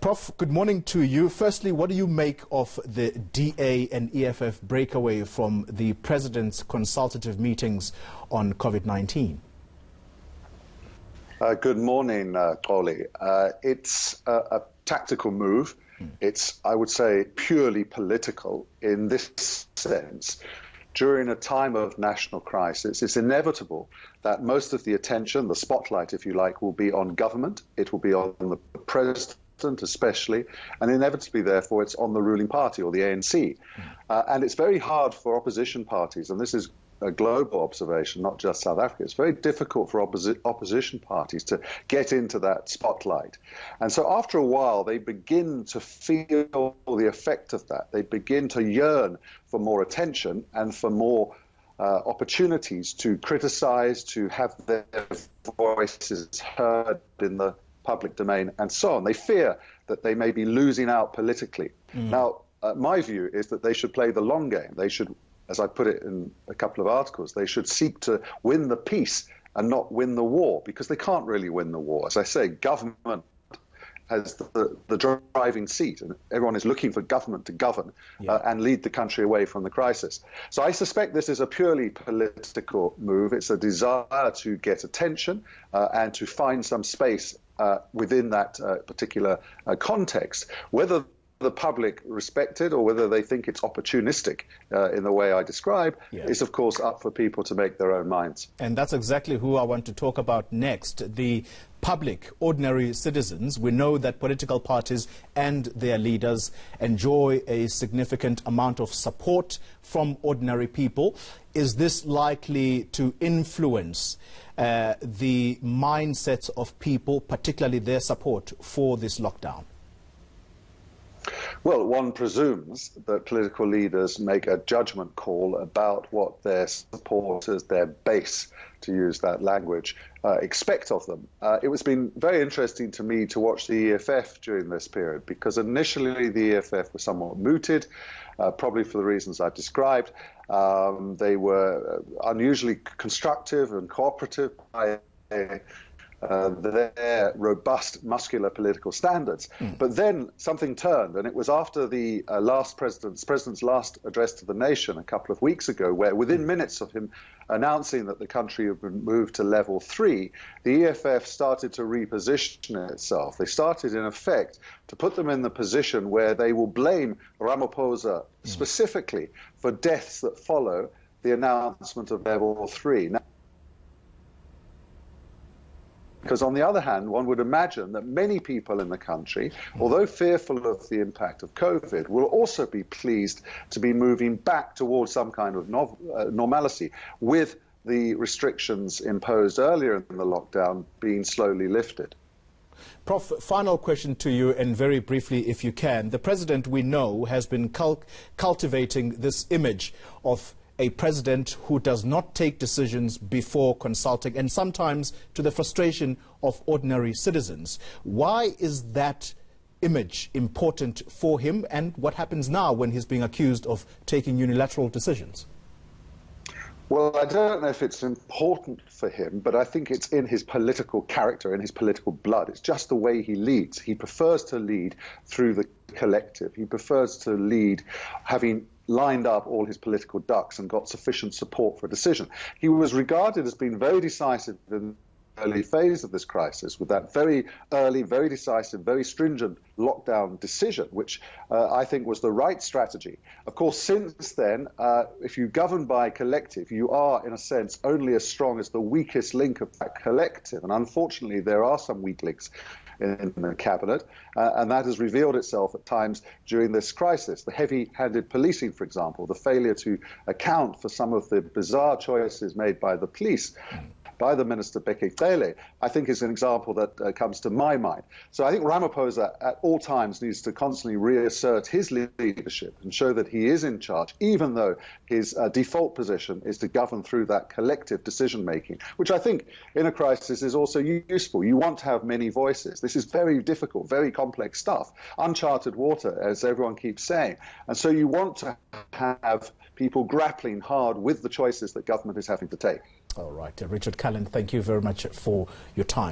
Prof, good morning to you. Firstly, what do you make of the DA and EFF breakaway from the President's consultative meetings on COVID-19? Good morning, Coley. It's a tactical move. It's, I would say, purely political in this sense. During a time of national crisis, it's inevitable that most of the attention, the spotlight, if you like, will be on government. It will be on the president especially, and inevitably, therefore, it's on the ruling party or the ANC. And it's very hard for opposition parties, and this is a global observation, not just South Africa. It's very difficult for opposition parties to get into that spotlight. And so after a while, they begin to feel the effect of that. They begin to yearn for more attention and for more opportunities to criticize, to have their voices heard in the public domain, and so on. They fear that they may be losing out politically. Now, my view is that they should play the long game. They should, as I put it in a couple of articles, they should seek to win the peace and not win the war, because they can't really win the war. As I say, government has the driving seat, and everyone is looking for government to govern and lead the country away from the crisis. So I suspect this is a purely political move. It's a desire to get attention and to find some space within that particular context. Whether the public respect it or whether they think it's opportunistic in the way I describe is, of course, up for people to make their own minds. And that's exactly who I want to talk about next. The public, ordinary citizens. We know that political parties and their leaders enjoy a significant amount of support from ordinary people. Is this likely to influence the mindsets of people, particularly their support for this lockdown? Well, one presumes that political leaders make a judgment call about what their supporters, their base, to use that language, expect of them. It has been very interesting to me to watch the EFF during this period, because initially the EFF was somewhat mooted, probably for the reasons I've described. They were unusually constructive and cooperative by their robust, muscular political standards. But then something turned, and it was after the president's last address to the nation a couple of weeks ago, where within minutes of him announcing that the country had been moved to level 3, the EFF started to reposition itself. They started, in effect, to put them in the position where they will blame Ramaphosa specifically for deaths that follow the announcement of level 3. Now, because on the other hand, one would imagine that many people in the country, although fearful of the impact of COVID, will also be pleased to be moving back towards some kind of normalcy, with the restrictions imposed earlier in the lockdown being slowly lifted. Prof, final question to you, and very briefly, if you can. The president, we know, has been cultivating this image of a president who does not take decisions before consulting, and sometimes to the frustration of ordinary citizens. Why is that image important for him, and what happens now when he's being accused of taking unilateral decisions? Well, I don't know if it's important for him, but I think it's in his political character, in his political blood. It's just the way he leads. He prefers to lead through the collective. He prefers to lead having lined up all his political ducks and got sufficient support for a decision. He was regarded as being very decisive in the early phase of this crisis, with that very early, very decisive, very stringent lockdown decision, which I think was the right strategy. Of course, since then, if you govern by collective, you are, in a sense, only as strong as the weakest link of that collective. And unfortunately, there are some weak links in the cabinet, and that has revealed itself at times during this crisis. The heavy-handed policing, for example, the failure to account for some of the bizarre choices made by the police, by the Minister Bekele, I think is an example that comes to my mind. So I think Ramaphosa at all times needs to constantly reassert his leadership and show that he is in charge, even though his default position is to govern through that collective decision-making, which I think in a crisis is also useful. You want to have many voices. This is very difficult, very complex stuff, uncharted water, as everyone keeps saying. And so you want to have people grappling hard with the choices that government is having to take. All right. Richard Cullen, thank you very much for your time.